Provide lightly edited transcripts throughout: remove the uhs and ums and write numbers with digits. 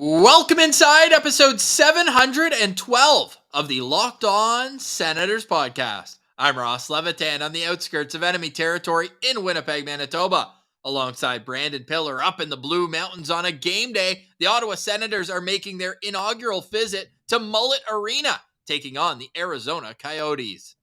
Welcome inside episode 712 of the Locked On Senators podcast. I'm Ross Levitan on the outskirts of enemy territory in Winnipeg, Manitoba. Alongside Brandon Piller up in the Blue Mountains on a game day, the Ottawa Senators are making their inaugural visit to Mullet Arena, taking on the Arizona Coyotes.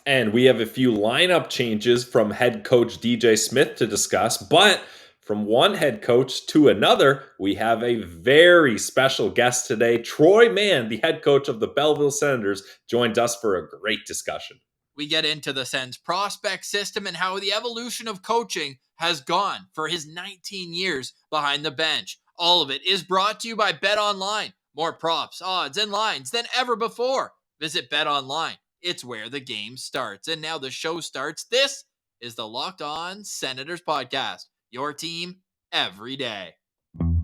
And we have a few lineup changes from head coach DJ Smith to discuss, but from one head coach to another, we have a very special guest today. Troy Mann, the head coach of the Belleville Senators, joined us for a great discussion. We get into the Sens Prospect system and how the evolution of coaching has gone for his 19 years behind the bench. All of it is brought to you by BetOnline. More props, odds, and lines than ever before. Visit BetOnline. It's where the game starts. And now the show starts. This is the Locked On Senators podcast. Your team every day.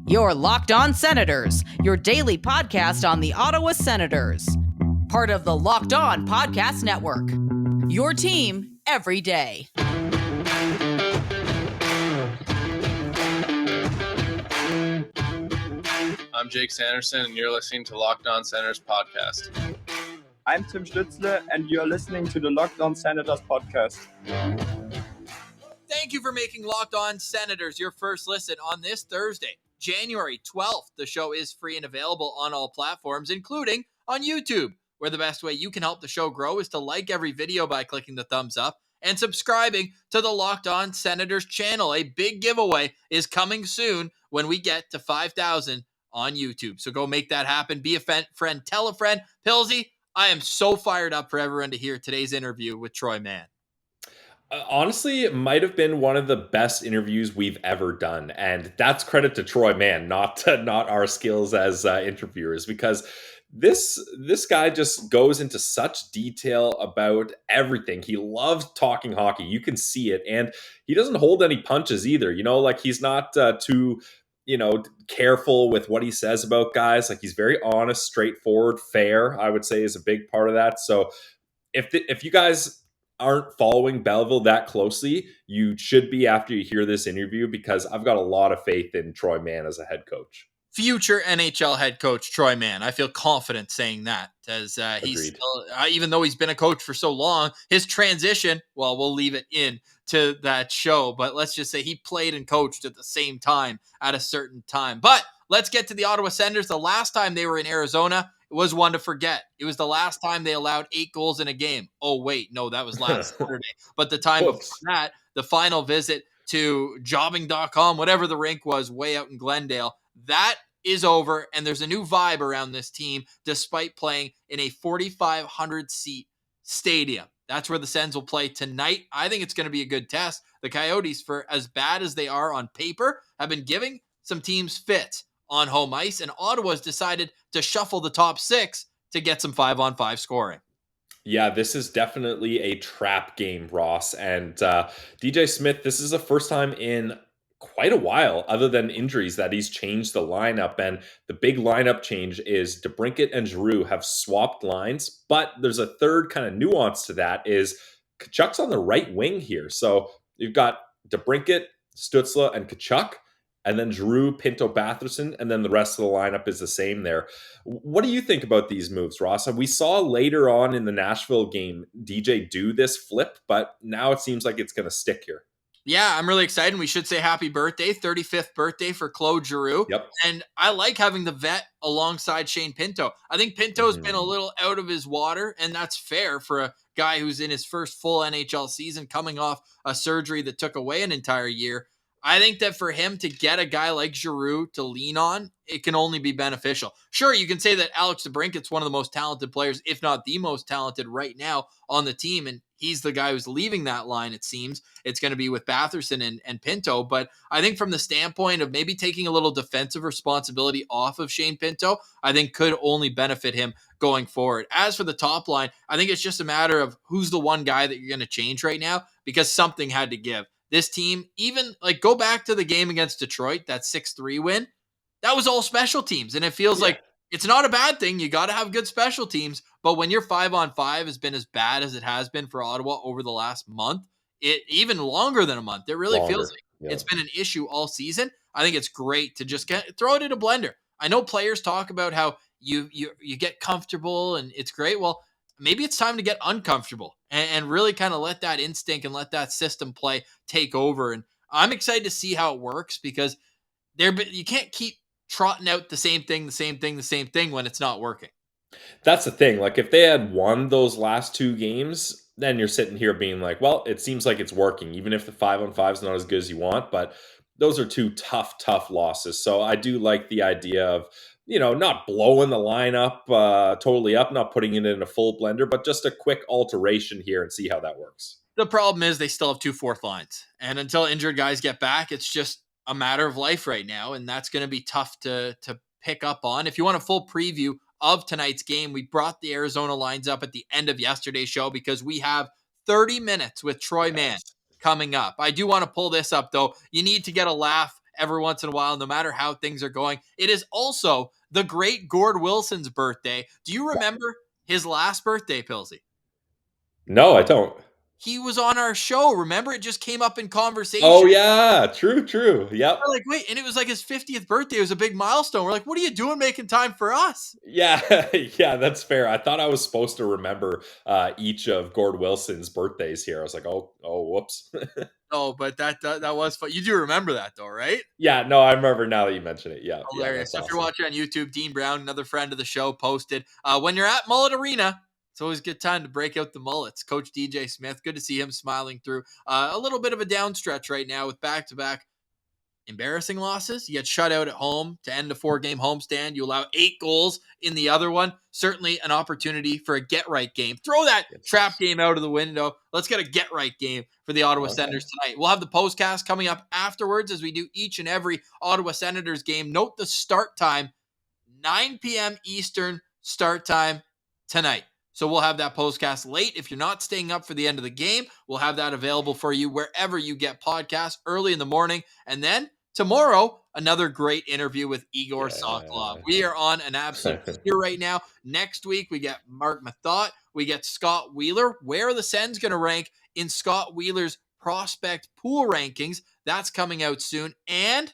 Your Locked On Senators, your daily podcast on the Ottawa Senators. Part of the Locked On Podcast Network. Your team every day. I'm Jake Sanderson, and you're listening to Locked On Senators podcast. I'm Tim Stützle, and you're listening to the Locked On Senators podcast. Thank you for making Locked On Senators your first listen on this Thursday, January 12th. The show is free and available on all platforms, including on YouTube, where the best way you can help the show grow is to like every video by clicking the thumbs up and subscribing to the Locked On Senators channel. A big giveaway is coming soon when we get to 5,000 on YouTube. So go make that happen. Be a friend, tell a friend. Pilsy, I am so fired up for everyone to hear today's interview with Troy Mann. Honestly, it might have been one of the best interviews we've ever done. And that's credit to Troy Mann, not our skills as interviewers, because this guy just goes into such detail about everything. He loves talking hockey. You can see it. And he doesn't hold any punches either. Like he's not too careful with what he says about guys. Like he's very honest, straightforward, fair, I would say is a big part of that. So if you guys aren't following Belleville that closely, you should be after you hear this interview, because I've got a lot of faith in Troy Mann as a head coach. Future NHL head coach Troy Mann. I feel confident saying that, as he's still, even though he's been a coach for so long, his transition, well, we'll leave it in to that show, but let's just say he played and coached at the same time at a certain time. But let's get to the Ottawa Senators. The last time they were in Arizona, it was one to forget. It was the last time they allowed 8 goals in a game. Oh, wait, no, that was last Saturday. But the time before that, the final visit to jobbing.com, whatever the rink was, way out in Glendale, that is over, and there's a new vibe around this team despite playing in a 4,500-seat stadium. That's where the Sens will play tonight. I think it's going to be a good test. The Coyotes, for as bad as they are on paper, have been giving some teams fits on home ice, and Ottawa's decided to shuffle the top 6 to get some 5-on-5 scoring. Yeah, this is definitely a trap game, Ross. And DJ Smith, this is the first time in quite a while, other than injuries, that he's changed the lineup. And the big lineup change is DeBrincat and Giroux have swapped lines. But there's a third kind of nuance to that, is Tkachuk's on the right wing here. So you've got DeBrincat, Stützle, and Tkachuk, and then Giroux, Pinto, Batherson, and then the rest of the lineup is the same there. What do you think about these moves, Ross? We saw later on in the Nashville game DJ do this flip, but now it seems like it's going to stick here. Yeah, I'm really excited. We should say happy birthday, 35th birthday for Claude Giroux. Yep. And I like having the vet alongside Shane Pinto. I think Pinto's been a little out of his water, and that's fair for a guy who's in his first full NHL season, coming off a surgery that took away an entire year. I think that for him to get a guy like Giroux to lean on, it can only be beneficial. Sure, you can say that Alex DeBrincat's one of the most talented players, if not the most talented right now on the team, and he's the guy who's leaving that line, it seems. It's going to be with Batherson and Pinto, but I think from the standpoint of maybe taking a little defensive responsibility off of Shane Pinto, I think could only benefit him going forward. As for the top line, I think it's just a matter of who's the one guy that you're going to change right now, because something had to give. This team, even like go back to the game against Detroit, that 6-3 win, that was all special teams. And it feels like it's not a bad thing. You got to have good special teams. But when your 5-on-5 has been as bad as it has been for Ottawa over the last month, it even longer than a month, it really feels like it's been an issue all season. I think it's great to just throw it in a blender. I know players talk about how you get comfortable and it's great. Well, maybe it's time to get uncomfortable and really kind of let that instinct and let that system play take over. And I'm excited to see how it works because you can't keep trotting out the same thing when it's not working. That's the thing. Like, if they had won those last 2 games, then you're sitting here being like, well, it seems like it's working, even if the 5-on-5 is not as good as you want. But those are 2 tough losses. So I do like the idea of, not blowing the lineup totally up, not putting it in a full blender, but just a quick alteration here and see how that works. The problem is they still have 2 fourth lines. And until injured guys get back, it's just a matter of life right now. And that's going to be tough to pick up on. If you want a full preview of tonight's game, we brought the Arizona lines up at the end of yesterday's show because we have 30 minutes with Troy Mann coming up. I do want to pull this up, though. You need to get a laugh every once in a while, no matter how things are going. It is also the great Gord Wilson's birthday. Do you remember his last birthday, Pilsy? No, I don't. He was on our show. Remember, it just came up in conversation. Oh, yeah. True. Yep. We're like, wait, and it was like his 50th birthday. It was a big milestone. We're like, what are you doing making time for us? Yeah, yeah, that's fair. I thought I was supposed to remember each of Gord Wilson's birthdays here. I was like, oh, whoops. Oh, but that was fun. You do remember that, though, right? Yeah, no, I remember now that you mention it. Yeah, Hilarious. yeah, If you're watching on YouTube, Dean Brown, another friend of the show, posted, when you're at Mullet Arena, it's always a good time to break out the mullets. Coach DJ Smith, good to see him smiling through a little bit of a down stretch right now with back-to-back embarrassing losses. You get shut out at home to end a 4-game homestand. You allow 8 goals in the other one. Certainly an opportunity for a get-right game. Throw that trap game out of the window. Let's get a get-right game for the Ottawa Senators tonight. We'll have the postcast coming up afterwards as we do each and every Ottawa Senators game. Note the start time, 9 p.m. Eastern start time tonight. So we'll have that postcast late. If you're not staying up for the end of the game, we'll have that available for you wherever you get podcasts early in the morning. And then tomorrow, another great interview with Igor Sokolov. We are on an absolute tear right now. Next week, we get Mark Mathot. We get Scott Wheeler. Where are the Sens going to rank in Scott Wheeler's prospect pool rankings? That's coming out soon. And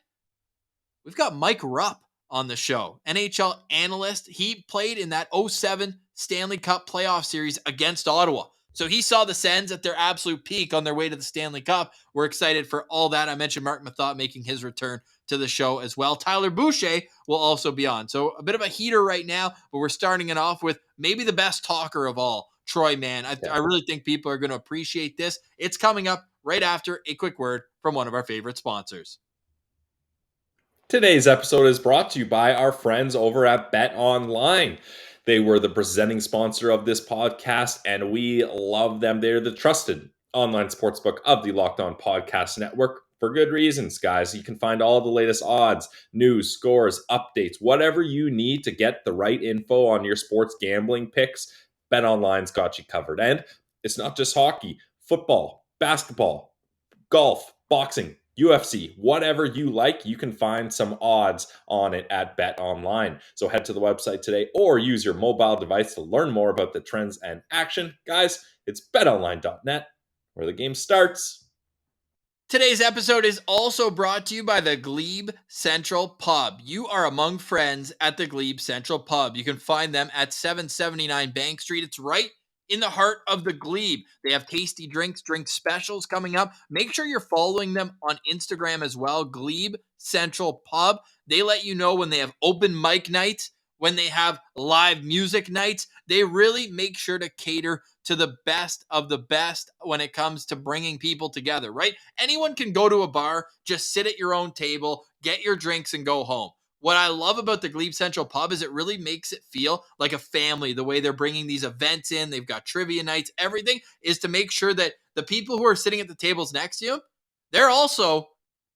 we've got Mike Rupp on the show, NHL analyst. He played in that 2007 Stanley Cup playoff series against Ottawa. So he saw the Sens at their absolute peak on their way to the Stanley Cup. We're excited for all that. I mentioned Mark Mathot making his return to the show as well. Tyler Boucher will also be on. So a bit of a heater right now, but we're starting it off with maybe the best talker of all, Troy Mann. I really think people are going to appreciate this. It's coming up right after a quick word from one of our favorite sponsors. Today's episode is brought to you by our friends over at BetOnline. They were the presenting sponsor of this podcast, and we love them. They're the trusted online sportsbook of the Locked On Podcast Network for good reasons, guys. You can find all the latest odds, news, scores, updates, whatever you need to get the right info on your sports gambling picks. BetOnline's got you covered. And it's not just hockey, football, basketball, golf, boxing, UFC, whatever you like, you can find some odds on it at BetOnline. So head to the website today or use your mobile device to learn more about the trends and action. Guys, it's betonline.net where the game starts. Today's episode is also brought to you by the Glebe Central Pub. You are among friends at the Glebe Central Pub. You can find them at 779 Bank Street. It's right in the heart of the Glebe. They have tasty drinks, drink specials coming up. Make sure you're following them on Instagram as well, Glebe Central Pub. They let you know when they have open mic nights, when they have live music nights. They really make sure to cater to the best of the best when it comes to bringing people together, right? Anyone can go to a bar, just sit at your own table, get your drinks, and go home. What I love about the Glebe Central Pub is it really makes it feel like a family, the way they're bringing these events in. They've got trivia nights. Everything is to make sure that the people who are sitting at the tables next to you, they're also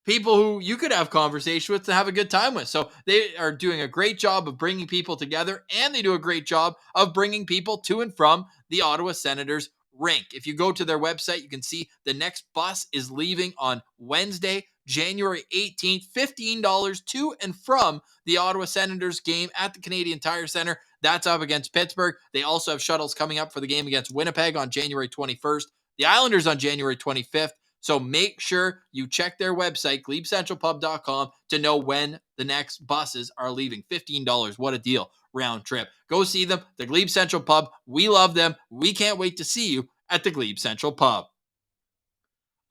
people who you could have conversation with to have a good time with. So they are doing a great job of bringing people together, and they do a great job of bringing people to and from the Ottawa Senators rink. If you go to their website, you can see the next bus is leaving on Wednesday, January 18th, $15 to and from the Ottawa Senators game at the Canadian Tire Center. That's up against Pittsburgh. They also have shuttles coming up for the game against Winnipeg on January 21st, the Islanders on January 25th. So make sure you check their website, glebcentralpub.com, to know when the next buses are leaving. $15. What a deal. Round trip. Go see them. The Glebe Central Pub. We love them. We can't wait to see you at the Glebe Central Pub.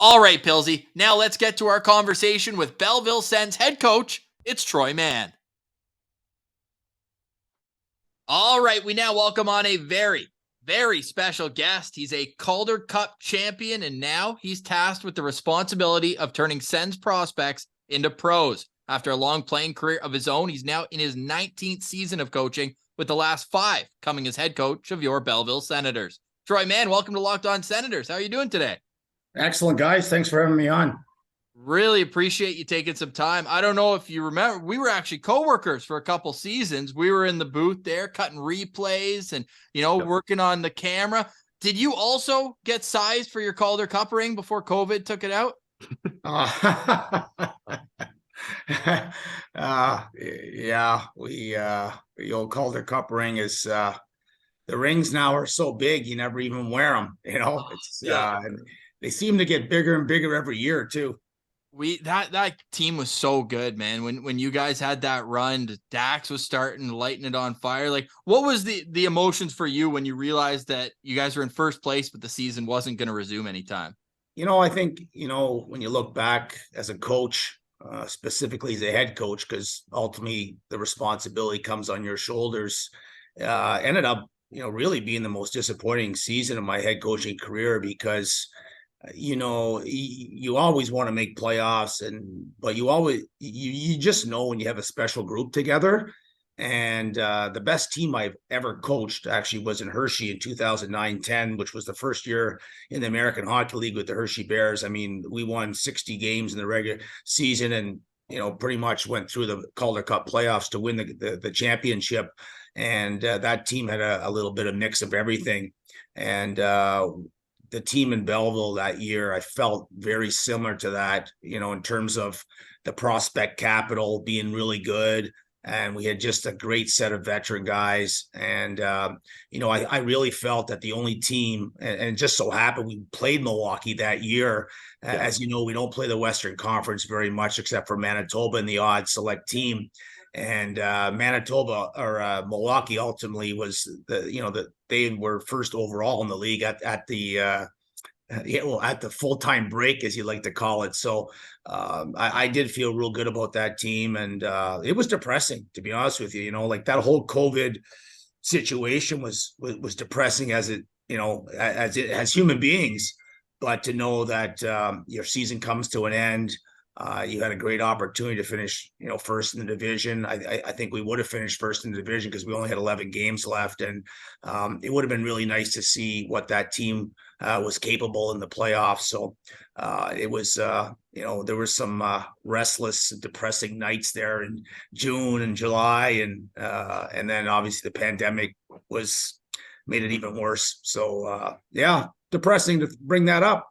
All right, Pilsy. Now let's get to our conversation with Belleville Sens head coach. It's Troy Mann. All right, we now welcome on a very, very special guest. He's a Calder Cup champion, and now he's tasked with the responsibility of turning Sens prospects into pros. After a long playing career of his own, he's now in his 19th season of coaching, with the last 5 coming as head coach of your Belleville Senators. Troy Mann, welcome to Locked On Senators. How are you doing today? Excellent, guys. Thanks for having me on. Really appreciate you taking some time. I don't know if you remember, we were actually coworkers for a couple seasons. We were in the booth there cutting replays and, working on the camera. Did you also get sized for your Calder Cup ring before COVID took it out? Yeah, the old Calder Cup ring is, the rings now are so big, you never even wear them, and they seem to get bigger and bigger every year too. That team was so good, man. When you guys had that run, Dax was starting to lighten it on fire. Like, what was the emotions for you when you realized that you guys were in first place, but the season wasn't going to resume anytime? I think, when you look back as a coach, specifically as a head coach, because ultimately the responsibility comes on your shoulders, ended up, really being the most disappointing season of my head coaching career because you always want to make playoffs, but you just know when you have a special group together. And the best team I've ever coached actually was in Hershey in 2009-10, which was the first year in the American Hockey League with the Hershey Bears. I mean, we won 60 games in the regular season and, pretty much went through the Calder Cup playoffs to win the championship. And that team had a little bit of mix of everything. And the team in Belleville that year, I felt very similar to that, in terms of the prospect capital being really good. And we had just a great set of veteran guys. And, I really felt that the only team, and it just so happened we played Milwaukee that year. Yeah. As you know, we don't play the Western Conference very much except for Manitoba and the odd select team. And Manitoba or Milwaukee ultimately was they were first overall in the league at the full-time break, as you like to call it. So I did feel real good about that team, and it was depressing, to be honest with you. Like that whole COVID situation was depressing as human beings, but to know that your season comes to an end. You had a great opportunity to finish, first in the division. I think we would have finished first in the division because we only had 11 games left. And it would have been really nice to see what that team was capable in the playoffs. So it was, there were some restless, depressing nights there in June and July. And then obviously the pandemic made it even worse. So depressing to bring that up.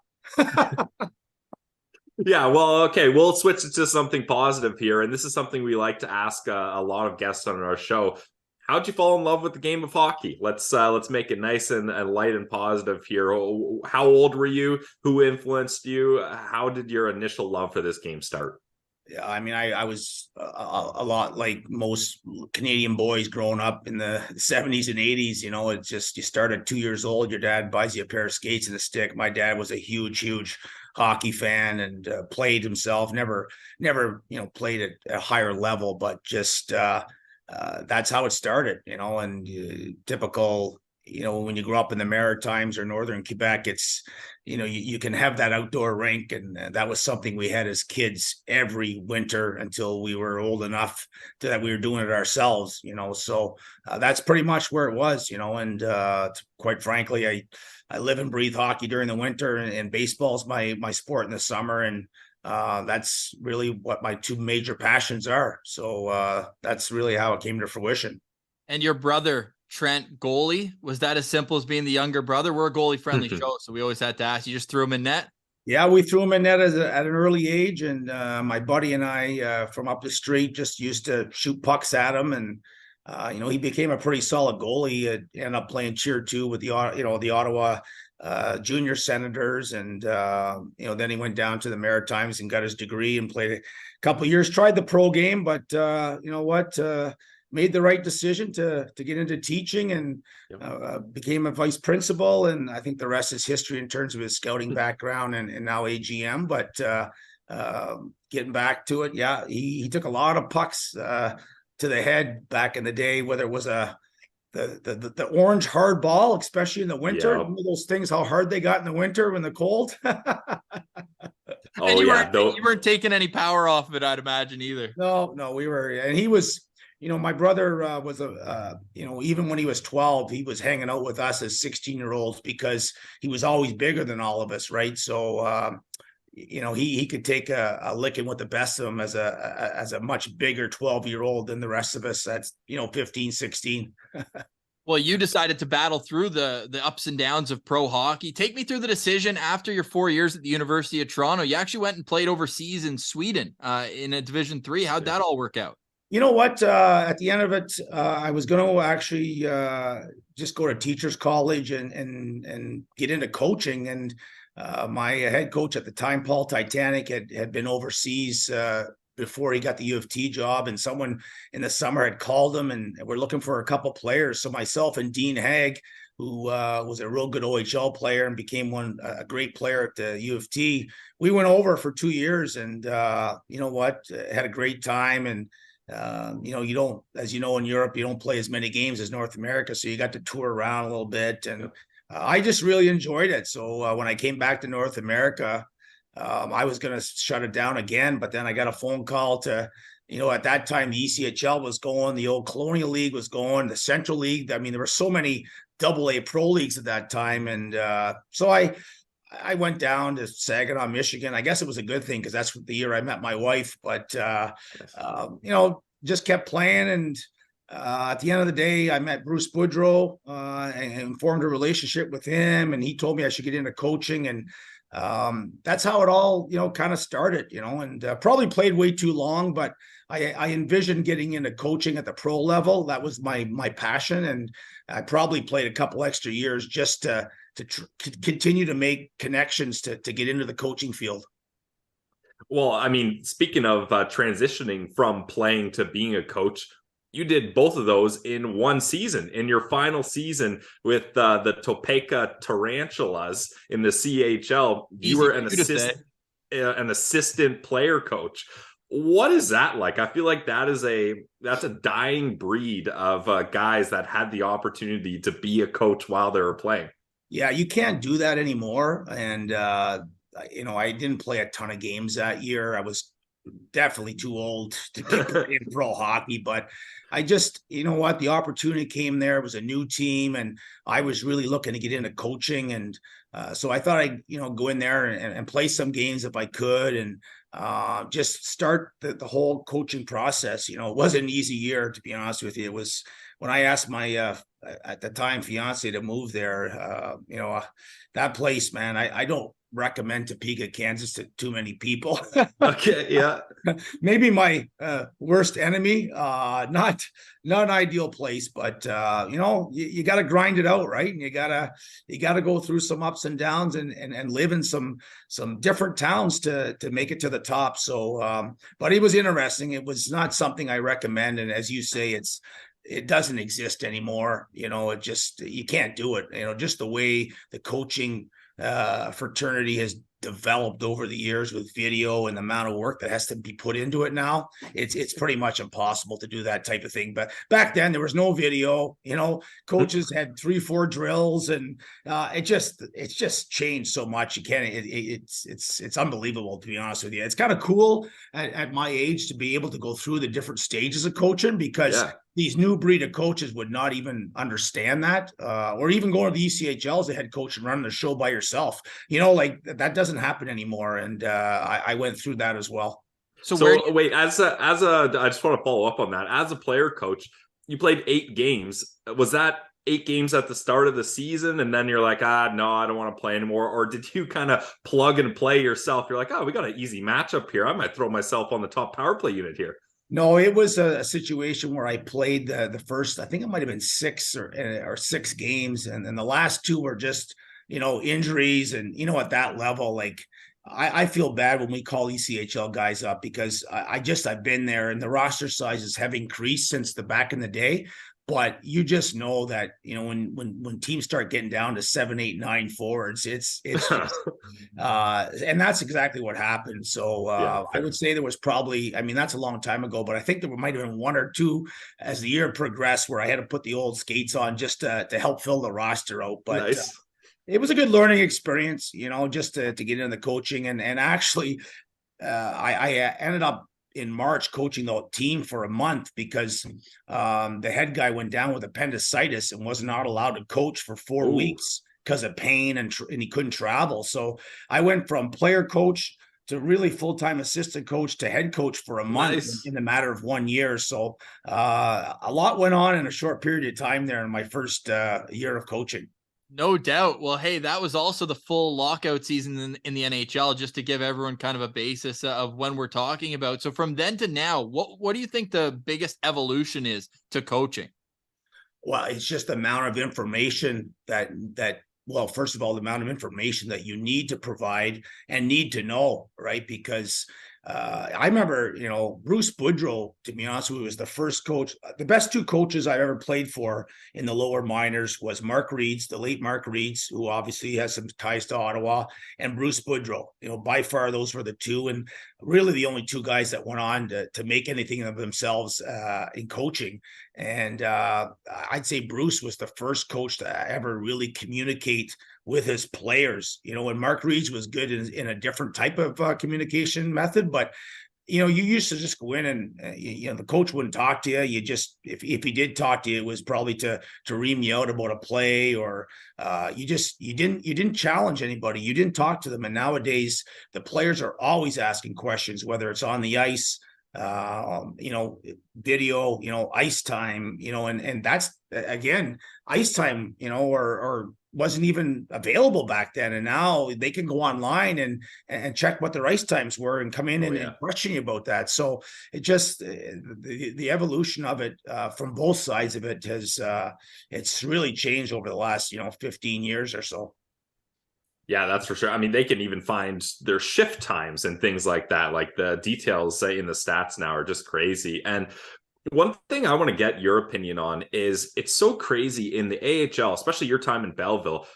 Yeah, well, okay, we'll switch it to something positive here, and this is something we like to ask a lot of guests on our show. How'd you fall in love with the game of hockey? Let's make it nice and light and positive here. How old were you? Who influenced you? How did your initial love for this game start? Yeah, I mean, I was a lot like most Canadian boys growing up in the 70s and 80s. It's just you start at 2 years old. Your dad buys you a pair of skates and a stick. My dad was a huge hockey fan and played himself. Never played at a higher level, but just that's how it started. And typical. When you grow up in the Maritimes or Northern Quebec, it's, you can have that outdoor rink. And that was something we had as kids every winter until we were old enough that we were doing it ourselves, so that's pretty much where it was, and quite frankly, I live and breathe hockey during the winter, and baseball is my sport in the summer. And that's really what my two major passions are. So that's really how it came to fruition. And your brother, Trent, goalie, was that as simple as being the younger brother? We're a goalie friendly show, so we always had to ask. You just threw him in net? Yeah, we threw him in net at an early age, and my buddy and I from up the street just used to shoot pucks at him, and he became a pretty solid goalie. He ended up playing Tier 2 with the Ottawa junior Senators, and then he went down to the Maritimes and got his degree and played a couple of years. Tried the pro game, but made the right decision to get into teaching, and became a vice principal. And I think the rest is history in terms of his scouting background and now AGM. But getting back to it, he took a lot of pucks to the head back in the day, whether it was the orange hard ball, especially in the winter. One of those things, how hard they got in the winter when the cold. And you weren't taking any power off of it, I'd imagine, either. No, we were, and he was, my brother was even when he was 12, he was hanging out with us as 16-year-olds because he was always bigger than all of us, right? So, he could take a licking with the best of them as a much bigger 12-year-old than the rest of us. That's 15, 16. Well, you decided to battle through the ups and downs of pro hockey. Take me through the decision after your 4 years at the University of Toronto. You actually went and played overseas in Sweden in a Division III. How'd that all work out? You know what? At the end of it, I was going to actually just go to teachers college and get into coaching. And my head coach at the time, Paul Titanic, had been overseas before he got the U of T job, and someone in the summer had called him, and we're looking for a couple players. So myself and Dean Haig, who was a real good OHL player and became a great player at the U of T, we went over for 2 years, and had a great time. And you don't, as you know, in Europe, you don't play as many games as North America, so you got to tour around a little bit, and I just really enjoyed it. So when I came back to North America, I was going to shut it down again, but then I got a phone call to, at that time, the ECHL was going, the old Colonial League was going, the Central League. I mean, there were so many AA pro leagues at that time. And so I went down to Saginaw, Michigan. I guess it was a good thing because that's the year I met my wife, but, just kept playing. And at the end of the day, I met Bruce Boudreau and formed a relationship with him. And he told me I should get into coaching. And that's how it all, kind of started, and probably played way too long, but I envisioned getting into coaching at the pro level. That was my passion. And I probably played a couple extra years just to continue to make connections to get into the coaching field. Well, I mean, speaking of transitioning from playing to being a coach, you did both of those in one season. In your final season with the Topeka Tarantulas in the CHL, you were an assistant player coach. What is that like? I feel like that's a dying breed of guys that had the opportunity to be a coach while they were playing. Yeah, you can't do that anymore. And I didn't play a ton of games that year. I was definitely too old to get in pro hockey, but I just, the opportunity came there. It was a new team, and I was really looking to get into coaching. And so I thought I'd, go in there and play some games if I could, and just start the whole coaching process. It wasn't an easy year, to be honest with you. It was when I asked my, at the time, fiance to move there, that place, man, I don't recommend Topeka, Kansas to too many people. Okay, yeah. Maybe my worst enemy. Not an ideal place, but you got to grind it out, right? And you gotta go through some ups and downs and live in some different towns to make it to the top. So, but it was interesting. It was not something I recommend, and as you say, it doesn't exist anymore. You can't do it. Just the way the coaching fraternity has developed over the years with video and the amount of work that has to be put into it now, it's pretty much impossible to do that type of thing. But back then there was no video, coaches had 3-4 drills, and it's just changed so much. You can't, it's unbelievable, to be honest with you. It's kind of cool at my age to be able to go through the different stages of coaching, because these new breed of coaches would not even understand that, or even going to the ECHL as a head coach and running the show by yourself. Like that doesn't happen anymore. And I went through that as well. So wait, I just want to follow up on that. As a player coach, you played 8 games. Was that 8 games at the start of the season, and then you're like, no, I don't want to play anymore? Or did you kind of plug and play yourself? You're like, we got an easy matchup here. I might throw myself on the top power play unit here. No, it was a situation where I played the first, I think it might have been 6 or 6 games. And then the last 2 were just, injuries and, at that level, like I feel bad when we call ECHL guys up because I've been there and the roster sizes have increased since the back in the day. But you just know that, when teams start getting down to 7, 8, 9 forwards, it's just, and that's exactly what happened. So I would say there was probably, that's a long time ago, but I think there might have been 1 or 2 as the year progressed where I had to put the old skates on just to help fill the roster out. But nice. It was a good learning experience, just to get into the coaching. And actually, I ended up in March coaching the team for a month because the head guy went down with appendicitis and was not allowed to coach for 4 weeks because of pain and he couldn't travel. So I went from player coach to really full-time assistant coach to head coach for a month in the matter of 1 year. So a lot went on in a short period of time there in my first year of coaching. No doubt. Well, hey, that was also the full lockout season in the NHL, just to give everyone kind of a basis of when we're talking about. So from then to now, what do you think the biggest evolution is to coaching? Well, it's just the amount of information well, first of all, the amount of information that you need to provide and need to know, right? Because I remember, Bruce Boudreau, to be honest with you, was the first coach. The best 2 coaches I've ever played for in the lower minors was Mark Reeds, the late Mark Reeds, who obviously has some ties to Ottawa, and Bruce Boudreau. By far, those were the 2, and really the only 2 guys that went on to make anything of themselves in coaching. And I'd say Bruce was the first coach to ever really communicate with his players, and Mark Reeds was good in a different type of communication method. But, you used to just go in and, the coach wouldn't talk to you. You just, if he did talk to you, it was probably to ream you out about a play, or you didn't challenge anybody. You didn't talk to them. And nowadays the players are always asking questions, whether it's on the ice, video, ice time, and that's, again, ice time, or wasn't even available back then. And now they can go online and check what their ice times were and come in and question you about that. So it just, the evolution of it from both sides of it has, it's really changed over the last, 15 years or so. Yeah, that's for sure. They can even find their shift times and things like that. Like the details in the stats now are just crazy. And one thing I want to get your opinion on is it's so crazy in the AHL, especially your time in Belleville.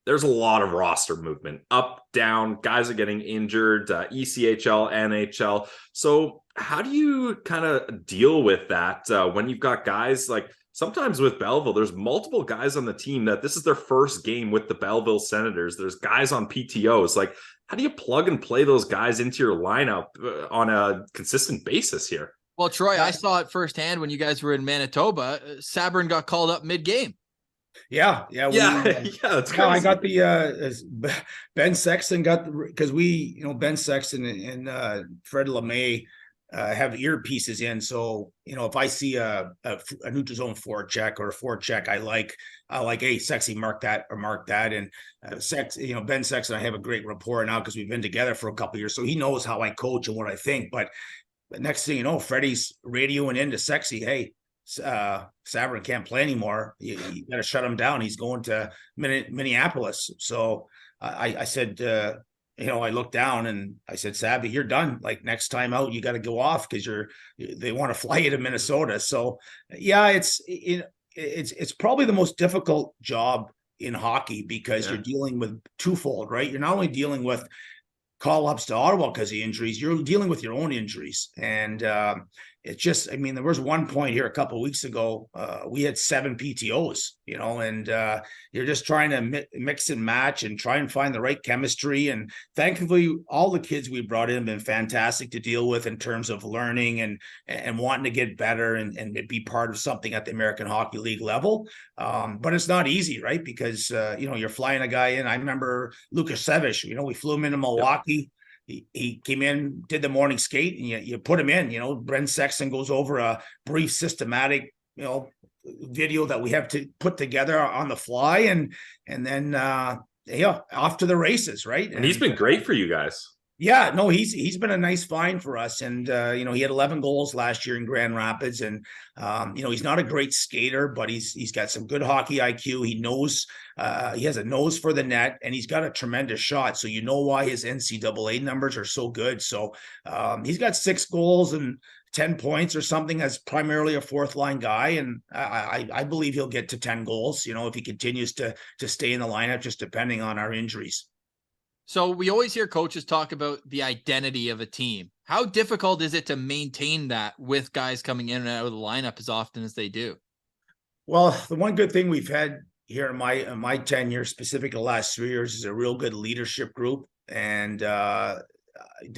There's a lot of roster movement, up, down, guys are getting injured, ECHL, NHL. So how do you kind of deal with that when you've got guys like, sometimes with Belleville, there's multiple guys on the team that this is their first game with the Belleville Senators. There's guys on PTOs. Like, how do you plug and play those guys into your lineup on a consistent basis here? Well, Troy, I saw it firsthand when you guys were in Manitoba. Sabrin got called up mid-game. Yeah. That's crazy. I got the Ben Sexton because Ben Sexton and Fred LeMay have earpieces in. So, if I see a neutral zone forecheck or a forecheck I like, hey, Sexy, mark that. And Ben Sexton, I have a great rapport now because we've been together for a couple of years. So he knows how I coach and what I think. But next thing you know, Freddie's radioing into Sexy, hey, Sabrin can't play anymore. You got to shut him down. He's going to Minneapolis. So I said, I looked down and I said, Sabby, you're done. Like, next time out, you got to go off because they want to fly you to Minnesota. So yeah, it's probably the most difficult job in hockey because you're dealing with twofold, right? You're not only dealing with call-ups to Ottawa because of injuries, you're dealing with your own injuries. And it's just, there was one point here a couple of weeks ago, we had 7 PTOs, and you're just trying to mix and match and try and find the right chemistry. And thankfully, all the kids we brought in have been fantastic to deal with in terms of learning and wanting to get better and be part of something at the American Hockey League level. But it's not easy, right? Because, you're flying a guy in. I remember Lucas Sevish, we flew him into Milwaukee. He came in, did the morning skate, and you put him in. Brent Sexton goes over a brief systematic, video that we have to put together on the fly, and then off to the races, right? And he's been great for you guys. Yeah, no, he's been a nice find for us, and he had 11 goals last year in Grand Rapids, and he's not a great skater, but he's got some good hockey IQ. He knows he has a nose for the net, and he's got a tremendous shot. So you know why his NCAA numbers are so good. So he's got 6 goals and 10 points or something as primarily a fourth line guy, and I believe he'll get to 10 goals. If he continues to stay in the lineup, just depending on our injuries. So we always hear coaches talk about the identity of a team. How difficult is it to maintain that with guys coming in and out of the lineup as often as they do? Well, the one good thing we've had here in my tenure, specifically the last 3 years, is a real good leadership group. And to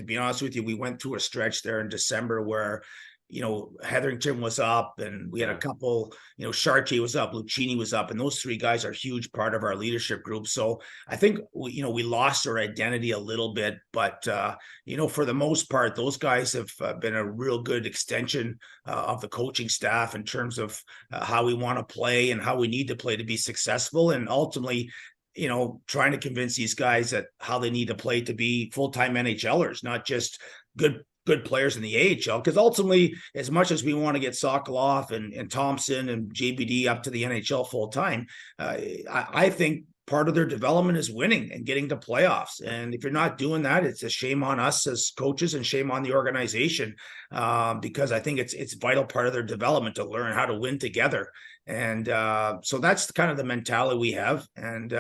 be honest with you, we went through a stretch there in December where Hetherington was up, and we had a couple, Chartier was up, Lucchini was up, and those 3 guys are a huge part of our leadership group. So I think, we lost our identity a little bit, but, for the most part, those guys have been a real good extension of the coaching staff in terms of how we want to play and how we need to play to be successful. And ultimately, trying to convince these guys that how they need to play to be full-time NHLers, not just good players in the AHL, because ultimately, as much as we want to get Sokolov and Thomson and JBD up to the NHL full time, I think part of their development is winning and getting to playoffs. And if you're not doing that, it's a shame on us as coaches and shame on the organization, because I think it's vital part of their development to learn how to win together. And so that's kind of the mentality we have, and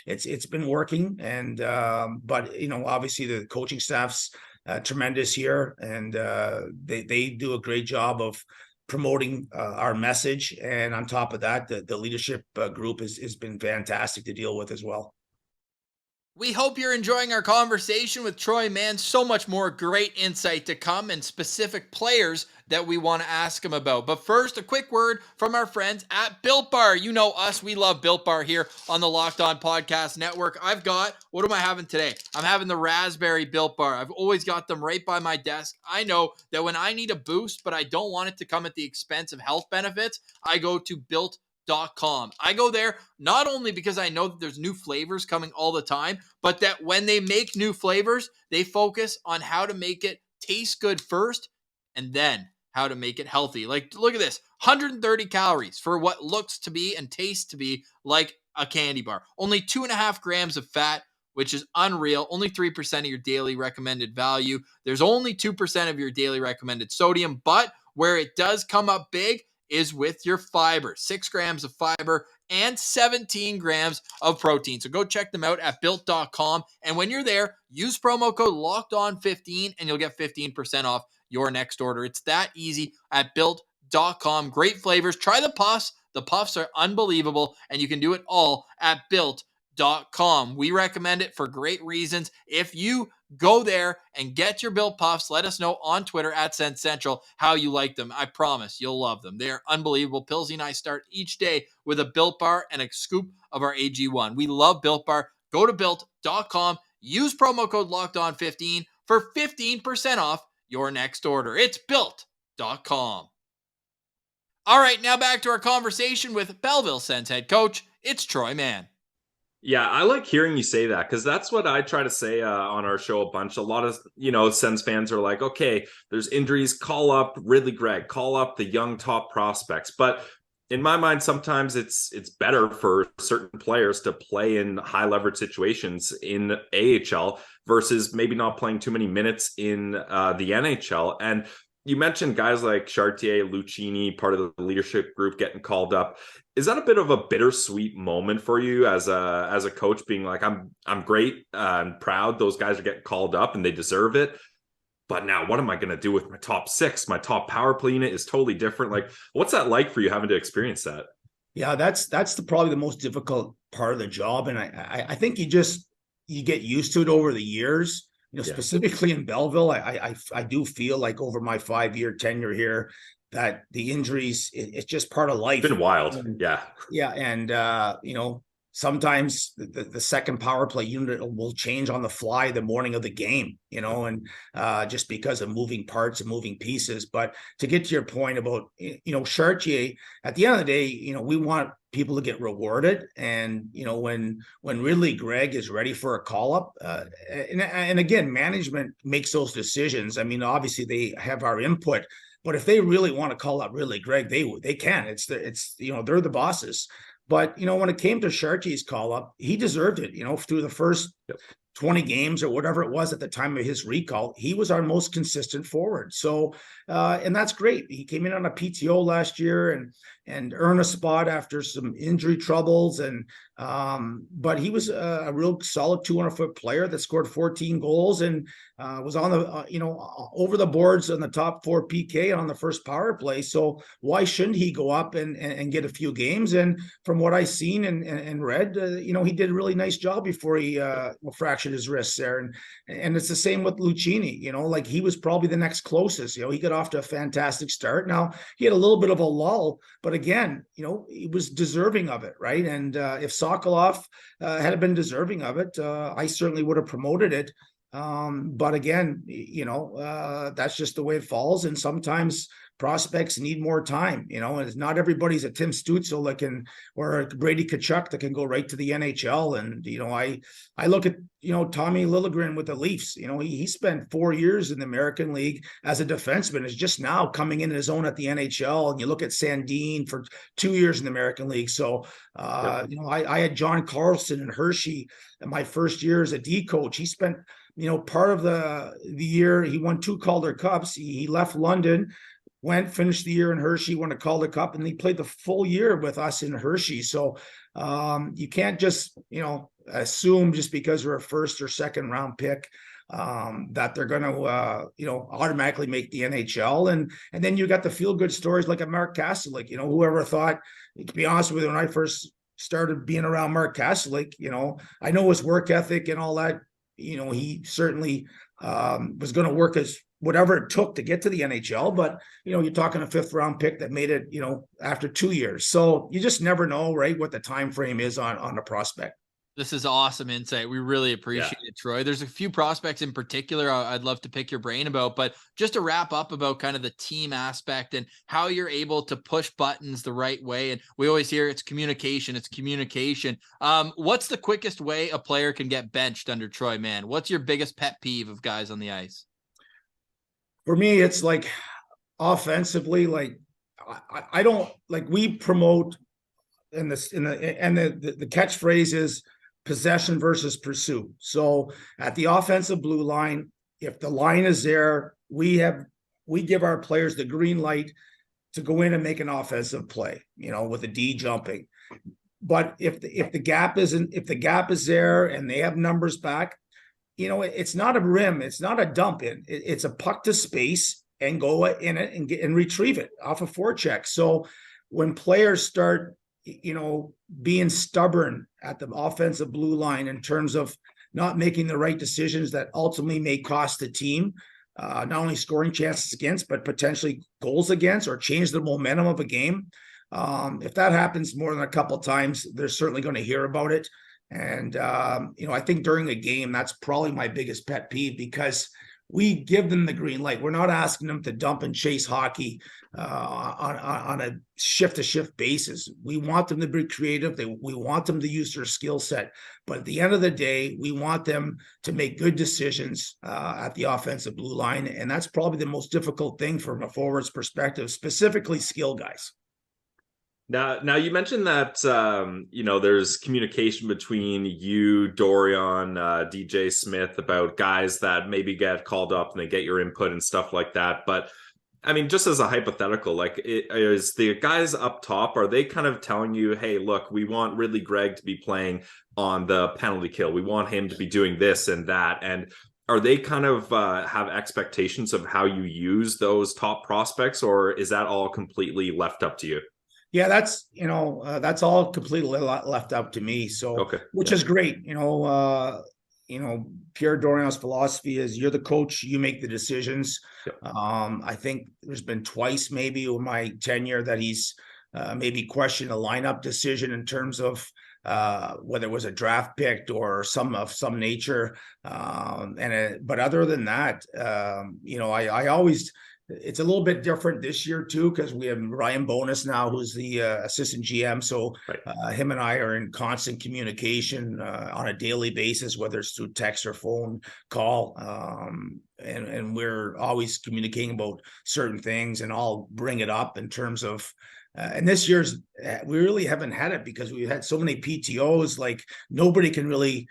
it's been working. And but obviously the coaching staff's tremendous here, and they do a great job of promoting our message. And on top of that, the leadership group has been fantastic to deal with as well. We hope you're enjoying our conversation with Troy Mann. So much more great insight to come and specific players that we want to ask him about. But first, a quick word from our friends at Built Bar. You know us, we love Built Bar here on the Locked On Podcast Network. What am I having today? I'm having the raspberry Built Bar. I've always got them right by my desk. I know that when I need a boost, but I don't want it to come at the expense of health benefits, I go to Built.com. I go there not only because I know that there's new flavors coming all the time, but that when they make new flavors, they focus on how to make it taste good first and then how to make it healthy. Like, look at this, 130 calories for what looks to be and tastes to be like a candy bar. Only 2.5 grams of fat, which is unreal. Only 3% of your daily recommended value. There's only 2% of your daily recommended sodium, but where it does come up big is with your fiber. 6 grams of fiber and 17 grams of protein. So go check them out at built.com. And when you're there, use promo code LOCKEDON15 and you'll get 15% off your next order. It's that easy at built.com. Great flavors. Try the puffs. The puffs are unbelievable, and you can do it all at built.com. We recommend it for great reasons. If you go there and get your Built Puffs, let us know on Twitter at Sens Central how you like them. I promise you'll love them. They're unbelievable. Pilsy and I start each day with a Built Bar and a scoop of our AG1. We love Built Bar. Go to built.com. Use promo code LOCKEDON15 for 15% off your next order. It's built.com. All right, now back to our conversation with Belleville Sens head coach. It's Troy Mann. Yeah, I like hearing you say that, because that's what I try to say on our show a bunch. A lot of, Sens fans are like, okay, there's injuries, call up Ridley Gregg, call up the young top prospects. But in my mind, sometimes it's better for certain players to play in high leverage situations in AHL versus maybe not playing too many minutes in the NHL. And you mentioned guys like Chartier, Lucchini, part of the leadership group getting called up. Is that a bit of a bittersweet moment for you as a coach, being like, I'm great, I'm proud those guys are getting called up and they deserve it, but now what am I going to do with my top 6? My top power play unit is totally different. Like, what's that like for you having to experience that? Yeah, that's probably the most difficult part of the job, and I think you get used to it over the years. Specifically in Belleville, I do feel like over my 5-year tenure here that the injuries, it's just part of life. It's been wild. Yeah. Yeah. And, sometimes the second power play unit will change on the fly the morning of the game, and just because of moving parts and moving pieces. But to get to your point about, Chartier, at the end of the day, we want people to get rewarded. And, when Ridley Gregg is ready for a call up, and again, management makes those decisions. I mean, obviously they have our input, but if they really want to call up Ridley Gregg, they can. They're the bosses. But, when it came to Chartier's call up, he deserved it, through the first 20 games or whatever it was at the time of his recall. He was our most consistent forward. So, and that's great. He came in on a PTO last year and earned a spot after some injury troubles. But he was a real solid 200-foot player that scored 14 goals and was on the, over the boards on the top 4 PK on the first power play. So why shouldn't he go up and get a few games? And from what I've seen and read, he did a really nice job before he fractured his wrists there. And it's the same with Lucchini, like he was probably the next closest. He got off to a fantastic start. Now he had a little bit of a lull, but again, he was deserving of it, right? And if Sokolov had been deserving of it, I certainly would have promoted it. But again, that's just the way it falls. And sometimes prospects need more time, and it's not everybody's a Tim Stützle or a Brady Tkachuk that can go right to the NHL. And, I look at, Tommy Liljegren with the Leafs, he spent 4 years in the American League as a defenseman, is just now coming in his own at the NHL. And you look at Sandin for 2 years in the American League. So, I had John Carlson and Hershey in my first year as a D coach. He spent, part of the year, he won 2 Calder Cups. He left London, finished the year in Hershey, won a Calder Cup, and he played the full year with us in Hershey. So you can't just, assume just because we're a first or second round pick that they're going to, automatically make the NHL. And then you got the feel good stories like a Mark Kastelik, whoever thought, to be honest with you, when I first started being around Mark Kastelik, I know his work ethic and all that, he certainly was going to work as whatever it took to get to the NHL. But, you're talking a 5th round pick that made it, after 2 years. So you just never know, right, what the time frame is on a prospect. This is awesome insight. We really appreciate it, Troy. There's a few prospects in particular I'd love to pick your brain about, but just to wrap up about kind of the team aspect and how you're able to push buttons the right way. And we always hear it's communication. What's the quickest way a player can get benched under Troy Mann? What's your biggest pet peeve of guys on the ice? For me, it's like offensively, like I don't like, we promote the catchphrase is possession versus pursuit. So at the offensive blue line, if the line is there, we give our players the green light to go in and make an offensive play, with a D jumping. But if the gap is there and they have numbers back, it's not a rim, it's not a dump in, it's a puck to space and go in it and retrieve it off a forecheck. So when players start, being stubborn at the offensive blue line in terms of not making the right decisions that ultimately may cost the team, not only scoring chances against, but potentially goals against, or change the momentum of a game. If that happens more than a couple of times, they're certainly going to hear about it. And, I think during a game, that's probably my biggest pet peeve, because we give them the green light. We're not asking them to dump and chase hockey on a shift-to-shift basis. We want them to be creative. We want them to use their skill set. But at the end of the day, we want them to make good decisions at the offensive blue line. And that's probably the most difficult thing from a forward's perspective, specifically skill guys. Now you mentioned that, there's communication between you, Dorian, DJ Smith about guys that maybe get called up and they get your input and stuff like that. But I mean, just as a hypothetical, is the guys up top, are they kind of telling you, hey, look, we want Ridley Gregg to be playing on the penalty kill. We want him to be doing this and that. And are they kind of have expectations of how you use those top prospects, or is that all completely left up to you? Yeah, that's all completely left up to me. So, okay. Which is great. Pierre Dorian's philosophy is you're the coach, you make the decisions. Yep. I think there's been twice maybe over my tenure that he's maybe questioned a lineup decision in terms of whether it was a draft pick or some of some nature. But other than that, I always, it's a little bit different this year too, because we have Ryan Bonus now, who's the assistant GM. So him and I are in constant communication on a daily basis, whether it's through text or phone call. And we're always communicating about certain things, and I'll bring it up in terms of, and this year's, we really haven't had it because we've had so many PTOs, like nobody can really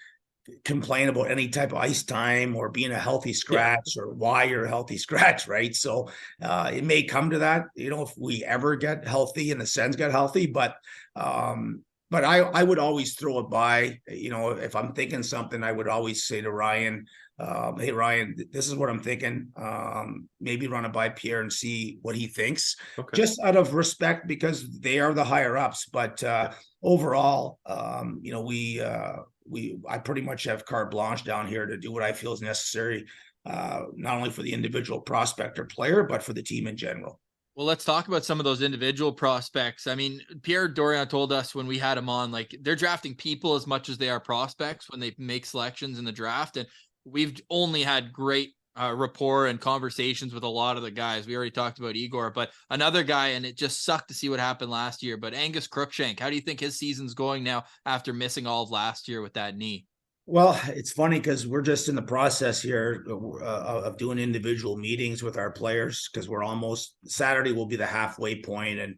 complain about any type of ice time or being a healthy scratch or why you're a healthy scratch, right? So it may come to that, if we ever get healthy and the Sens get healthy, but I would always throw it by, if I'm thinking something, I would always say to Ryan, hey Ryan, this is what I'm thinking. Maybe run it by Pierre and see what he thinks, just out of respect, because they are the higher ups. But overall, I pretty much have carte blanche down here to do what I feel is necessary, not only for the individual prospect or player, but for the team in general. Well, let's talk about some of those individual prospects. I mean, Pierre Dorion told us when we had him on, like, they're drafting people as much as they are prospects when they make selections in the draft. And we've only had great rapport and conversations with a lot of the guys. We already talked about Igor, but another guy, and it just sucked to see what happened last year, but Angus Crookshank, how do you think his season's going now after missing all of last year with that knee? Well, it's funny because we're just in the process here of doing individual meetings with our players, because we're almost, Saturday will be the halfway point, and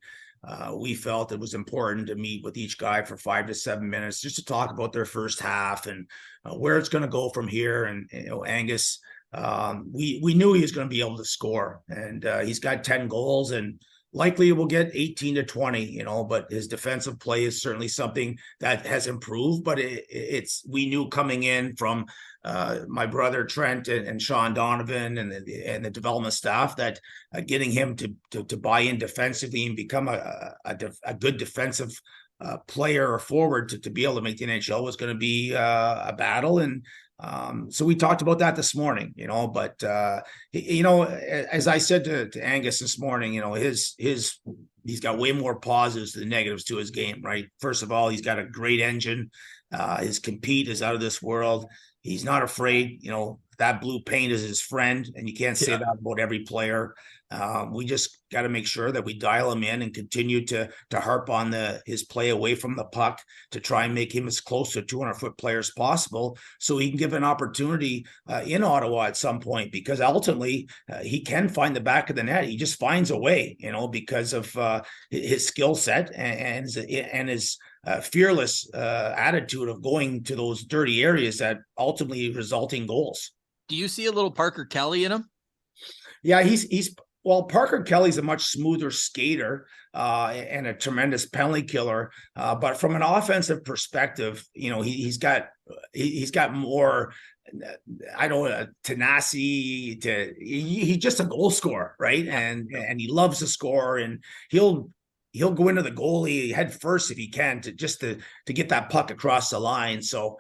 we felt it was important to meet with each guy for 5 to 7 minutes just to talk about their first half and where it's going to go from here. And Angus, we knew he was going to be able to score, and he's got 10 goals, and likely we'll get 18 to 20, but his defensive play is certainly something that has improved. But we knew coming in from my brother Trent and Sean Donovan and the development staff that getting him to buy in defensively and become a good defensive player or forward to be able to make the NHL was going to be a battle. And so we talked about that this morning, but as I said to Angus this morning, he's got way more positives than negatives to his game, right? First of all, he's got a great engine. His compete is out of this world. He's not afraid, that blue paint is his friend, and you can't say that about every player. We just got to make sure that we dial him in and continue to harp on his play away from the puck to try and make him as close to 200-foot player as possible, so he can give an opportunity in Ottawa at some point, because ultimately he can find the back of the net. He just finds a way, because of his skill set and his fearless attitude of going to those dirty areas that ultimately result in goals. Do you see a little Parker Kelly in him? Yeah, well, Parker Kelly's a much smoother skater and a tremendous penalty killer. But from an offensive perspective, he's got more, tenacity. He's just a goal scorer, right? And he loves to score, and he'll go into the goalie head first if he can to get that puck across the line. So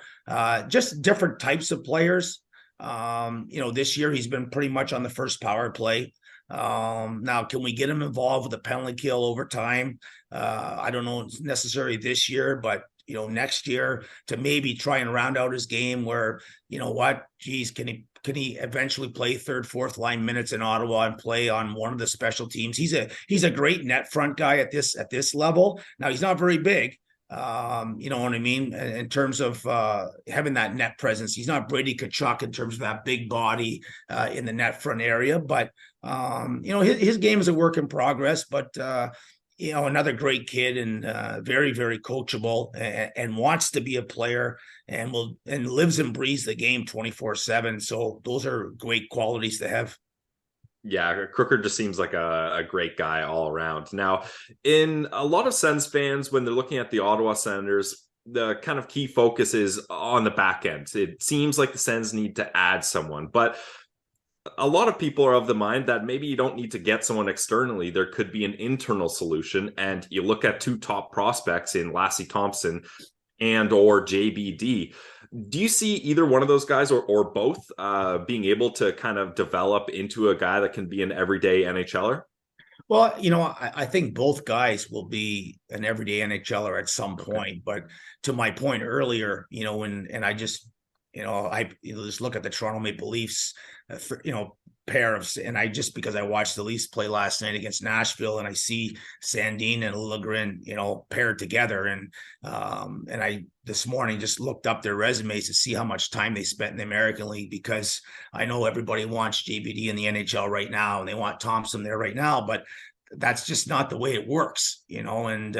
just different types of players. This year he's been pretty much on the first power play. Now, can we get him involved with a penalty kill over time? I don't know necessarily this year, but next year to maybe try and round out his game where, can he eventually play third, fourth line minutes in Ottawa and play on one of the special teams? He's a great net front guy at this level. Now, he's not very big. You know what I mean? In terms of having that net presence, he's not Brady Tkachuk in terms of that big body in the net front area, but his game is a work in progress, but another great kid and very, very coachable and wants to be a player and lives and breathes the game 24/7. So those are great qualities to have. Yeah, Crooker just seems like a great guy all around. Now, in a lot of Sens fans, when they're looking at the Ottawa Senators, the kind of key focus is on the back end. It seems like the Sens need to add someone, but a lot of people are of the mind that maybe you don't need to get someone externally. There could be an internal solution. And you look at two top prospects in Lassi Thompson and or JBD. Do you see either one of those guys or both being able to kind of develop into a guy that can be an everyday NHLer? Well, I think both guys will be an everyday NHLer at some point. But to my point earlier, and I just, I just look at the Toronto Maple Leafs, pair of, and I just because I watched the Leafs play last night against Nashville, and I see Sandin and Liljegren, paired together, and I this morning just looked up their resumes to see how much time they spent in the American League, because I know everybody wants JBD in the NHL right now, and they want Thomson there right now, but that's just not the way it works, and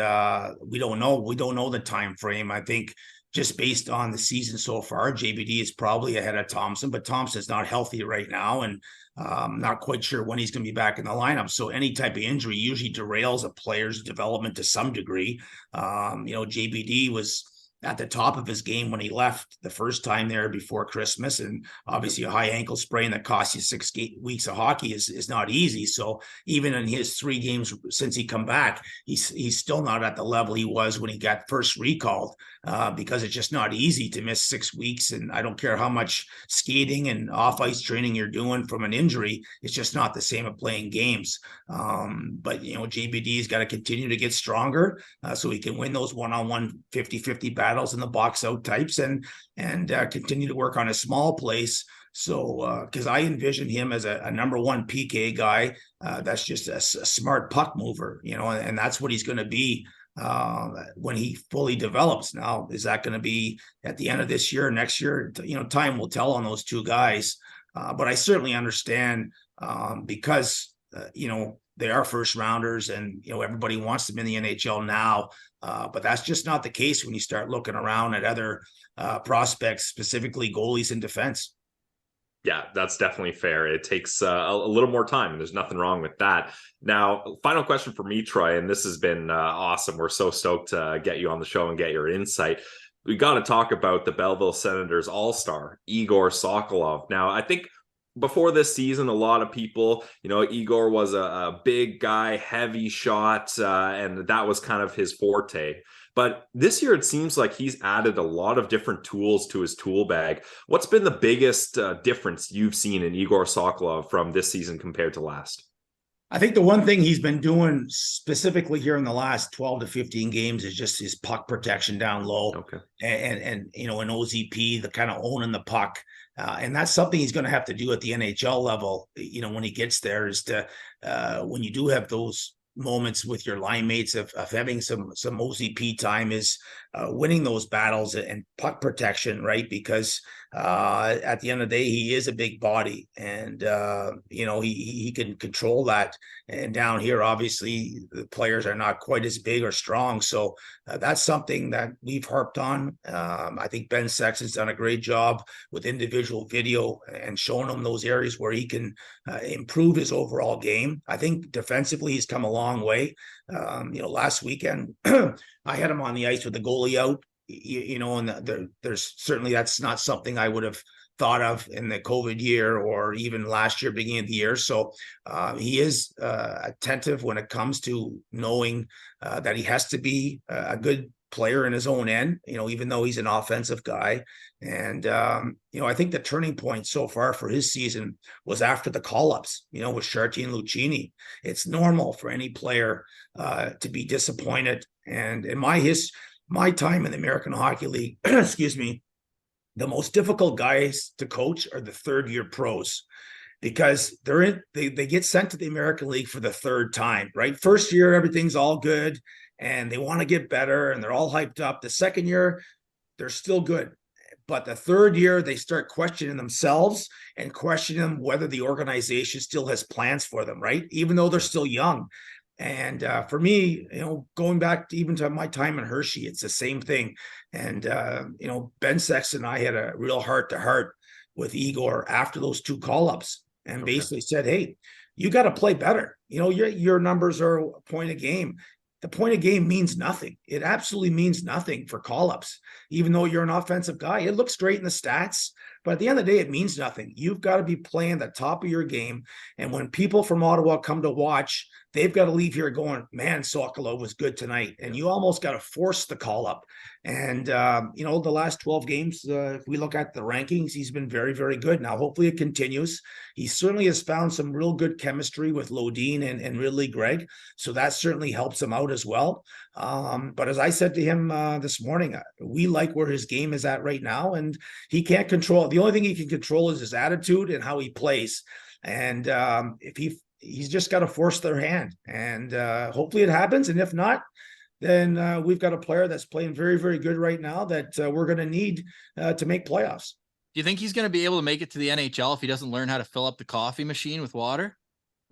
we don't know the time frame. I think just based on the season so far, JBD is probably ahead of Thomson, but Thompson's not healthy right now, and not quite sure when he's going to be back in the lineup. So any type of injury usually derails a player's development to some degree. JBD was at the top of his game when he left the first time there before Christmas, and obviously a high ankle sprain that costs you 6 weeks of hockey is not easy. So even in his 3 games since he come back, he's still not at the level he was when he got first recalled, because it's just not easy to miss 6 weeks. And I don't care how much skating and off ice training you're doing from an injury, it's just not the same as playing games. But JBD's got to continue to get stronger, so he can win those one-on-one 50-50 battles in the box out types, and continue to work on his small plays. So because I envision him as a number 1 PK guy, that's just a smart puck mover, and that's what he's going to be when he fully develops. Now, is that going to be at the end of this year, next year? Time will tell on those 2 guys. But I certainly understand, because they are first rounders, and everybody wants them in the NHL now. But that's just not the case when you start looking around at other prospects, specifically goalies in defense. Yeah, that's definitely fair. It takes a little more time, and there's nothing wrong with that. Now, final question for me, Troy, and this has been awesome. We're so stoked to get you on the show and get your insight. We got to talk about the Belleville Senators all-star, Egor Sokolov. Now, I think before this season, a lot of people, Igor was a big guy, heavy shot, and that was kind of his forte. But this year, it seems like he's added a lot of different tools to his tool bag. What's been the biggest difference you've seen in Egor Sokolov from this season compared to last? I think the one thing he's been doing specifically here in the last 12 to 15 games is just his puck protection down low. Okay. And in OZP, the kind of owning the puck. And that's something he's going to have to do at the NHL level, when he gets there, is to, when you do have those moments with your line mates of having some OZP time, is winning those battles and puck protection, right? Because at the end of the day, he is a big body, and he can control that. And down here, obviously, the players are not quite as big or strong, so that's something that we've harped on. I think Ben Sexton's done a great job with individual video and showing him those areas where he can improve his overall game. I think defensively, he's come a long way. Last weekend, I had him on the ice with the goalie out, and there's certainly, that's not something I would have thought of in the COVID year or even last year, beginning of the year. So he is attentive when it comes to knowing that he has to be a good player in his own end, even though he's an offensive guy. And, I think the turning point so far for his season was after the call-ups, with Chartier and Lucchini. It's normal for any player to be disappointed. And in my time in the American Hockey League, excuse me, the most difficult guys to coach are the third-year pros, because they get sent to the American League for the third time, right? First year, everything's all good, and they want to get better, and they're all hyped up. The second year, they're still good. But the third year, they start questioning themselves and questioning whether the organization still has plans for them, right? Even though they're still young. And for me, going back even to my time in Hershey, it's the same thing. And, Ben Sexton and I had a real heart-to-heart with Igor after those 2 call-ups, and basically said, hey, you got to play better. Your numbers are a point a game. The point of game means nothing. It absolutely means nothing for call-ups, even though you're an offensive guy. It looks great in the stats, but at the end of the day, it means nothing. You've got to be playing the top of your game. And when people from Ottawa come to watch they've got to leave here going, man, Sokolov was good tonight. And you almost got to force the call up. And, the last 12 games, if we look at the rankings, he's been very, very good. Now, hopefully it continues. He certainly has found some real good chemistry with Lodin and Ridley Gregg. So that certainly helps him out as well. But as I said to him this morning, we like where his game is at right now. And he can't control. The only thing he can control is his attitude and how he plays. And if he's just got to force their hand. And hopefully it happens. And if not, then we've got a player that's playing very, very good right now that we're going to need to make playoffs. Do you think he's going to be able to make it to the NHL if he doesn't learn how to fill up the coffee machine with water?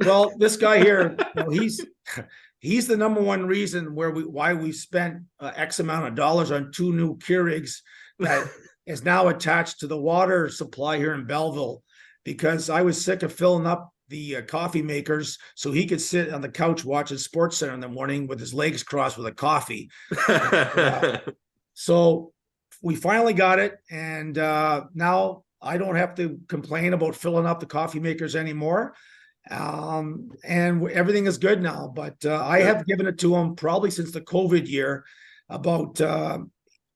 Well, this guy here, he's the number one reason why we've spent X amount of dollars on 2 new Keurigs that is now attached to the water supply here in Belleville, because I was sick of filling up the coffee makers so he could sit on the couch watching SportsCenter in the morning with his legs crossed with a coffee. So we finally got it, and now I don't have to complain about filling up the coffee makers anymore. And everything is good now, but I have given it to him probably since the COVID year about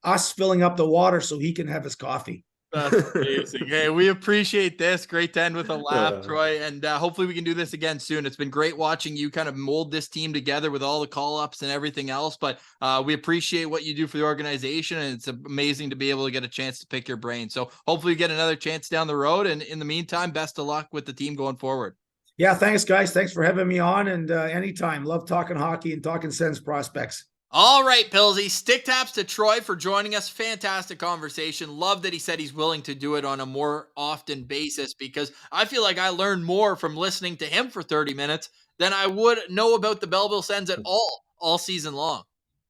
us filling up the water so he can have his coffee. That's amazing. Hey, we appreciate this. Great to end with a laugh, Troy. And hopefully we can do this again soon. It's been great watching you kind of mold this team together with all the call-ups and everything else. But we appreciate what you do for the organization. And it's amazing to be able to get a chance to pick your brain. So hopefully you get another chance down the road. And in the meantime, best of luck with the team going forward. Yeah, thanks, guys. Thanks for having me on. And anytime. Love talking hockey and talking Sens prospects. All right, Pillsy. Stick taps to Troy for joining us. Fantastic conversation. Love that he said he's willing to do it on a more often basis, because I feel like I learned more from listening to him for 30 minutes than I would know about the Belleville Sens at all season long.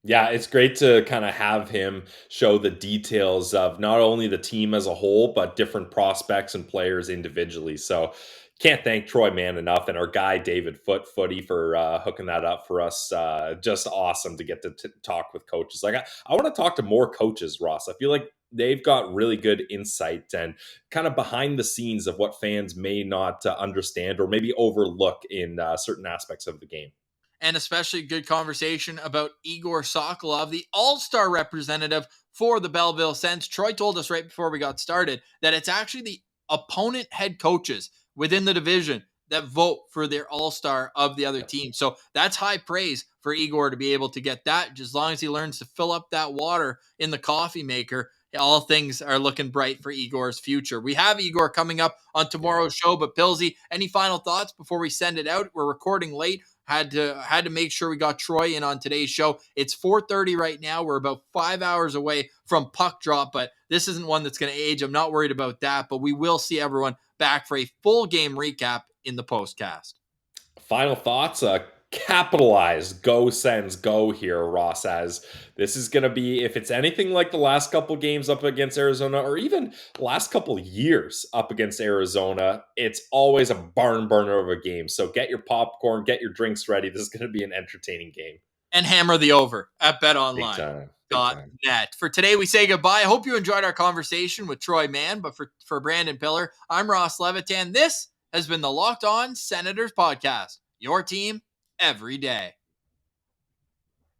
Yeah, it's great to kind of have him show the details of not only the team as a whole, but different prospects and players individually. So can't thank Troy Mann enough, and our guy David Footy for hooking that up for us. Just awesome to get to talk with coaches. Like I want to talk to more coaches, Ross. I feel like they've got really good insight and kind of behind the scenes of what fans may not understand or maybe overlook in certain aspects of the game. And especially good conversation about Egor Sokolov, the all-star representative for the Belleville Sens. Troy told us right before we got started that it's actually the opponent head coaches within the division that vote for their all-star of the other team. So that's high praise for Igor to be able to get that. Just as long as he learns to fill up that water in the coffee maker, all things are looking bright for Igor's future. We have Igor coming up on tomorrow's show, but Pillsy, any final thoughts before we send it out? We're recording late. Had to make sure we got Troy in on today's show. It's 4:30 right now. We're about 5 hours away from puck drop, but this isn't one that's going to age. I'm not worried about that, but we will see everyone back for a full game recap in the postcast. Final thoughts, capitalize, go Sens, go here, Ross, as this is going to be, if it's anything like the last couple games up against Arizona, or even last couple years up against Arizona, it's always a barn burner of a game. So get your popcorn, get your drinks ready. This is going to be an entertaining game. And hammer the over at BetOnline.net. For today, we say goodbye. I hope you enjoyed our conversation with Troy Mann, but for Brandon Piller, I'm Ross Levitan. This has been the Locked On Senators podcast, your team every day.